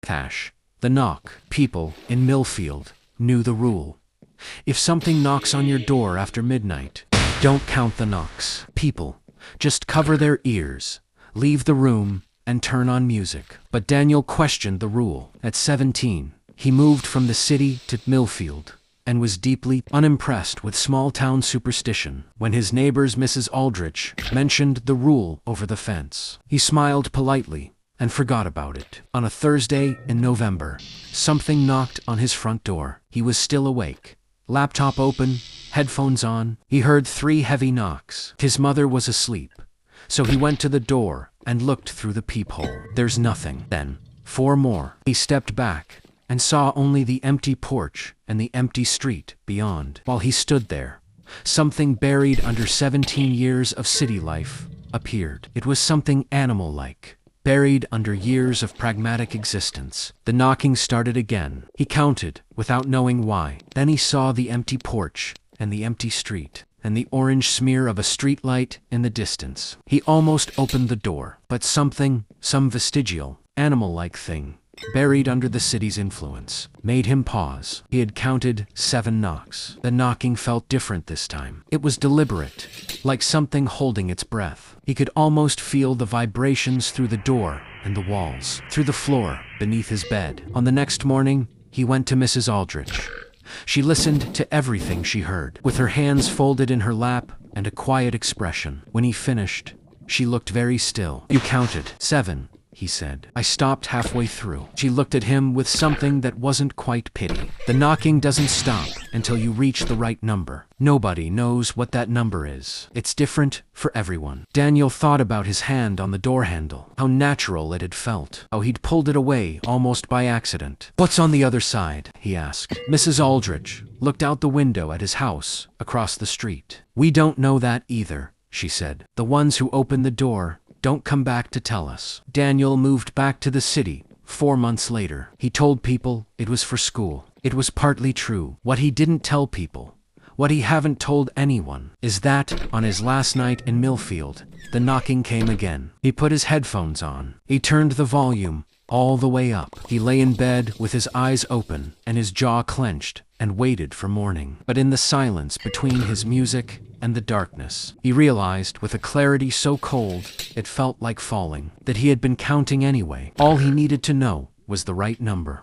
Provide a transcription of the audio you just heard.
Cash. The knock. People in Millfield knew the rule. If something knocks on your door after midnight, don't count the knocks. People just cover their ears, leave the room, and turn on music. But Daniel questioned the rule. At 17, he moved from the city to Millfield and was deeply unimpressed with small-town superstition. When his neighbor's Mrs. Aldrich mentioned the rule over the fence, he smiled politely and forgot about it. On a Thursday in November, something knocked on his front door. He was still awake, laptop open, headphones on. He heard 3 heavy knocks. His mother was asleep, so he went to the door and looked through the peephole. There's nothing. Then 4 more. He stepped back and saw only the empty porch and the empty street beyond. While he stood there, something buried under 17 years of city life appeared. It was something animal-like, buried under years of pragmatic existence. The knocking started again. He counted without knowing why. Then he saw the empty porch and the empty street and the orange smear of a streetlight in the distance. He almost opened the door, but some vestigial, animal-like thing, buried under the city's influence, made him pause. He had counted 7 knocks. The knocking felt different this time. It was deliberate, like something holding its breath. He could almost feel the vibrations through the door and the walls, through the floor, beneath his bed. On the next morning, he went to Mrs. Aldrich. She listened to everything she heard, with her hands folded in her lap and a quiet expression. When he finished, she looked very still. "You counted 7, he said. "I stopped halfway through." She looked at him with something that wasn't quite pity. "The knocking doesn't stop until you reach the right number. Nobody knows what that number is. It's different for everyone." Daniel thought about his hand on the door handle, how natural it had felt, how he'd pulled it away almost by accident. "What's on the other side?" he asked. Mrs. Aldrich looked out the window at his house across the street. "We don't know that either," she said. "The ones who open the door don't come back to tell us." Daniel moved back to the city 4 months later. He told people it was for school. It was partly true. What he didn't tell people, what he haven't told anyone, is that on his last night in Millfield, the knocking came again. He put his headphones on. He turned the volume all the way up. He lay in bed with his eyes open and his jaw clenched and waited for morning. But in the silence between his music and the darkness, he realized with a clarity so cold it felt like falling, that he had been counting anyway. All he needed to know was the right number.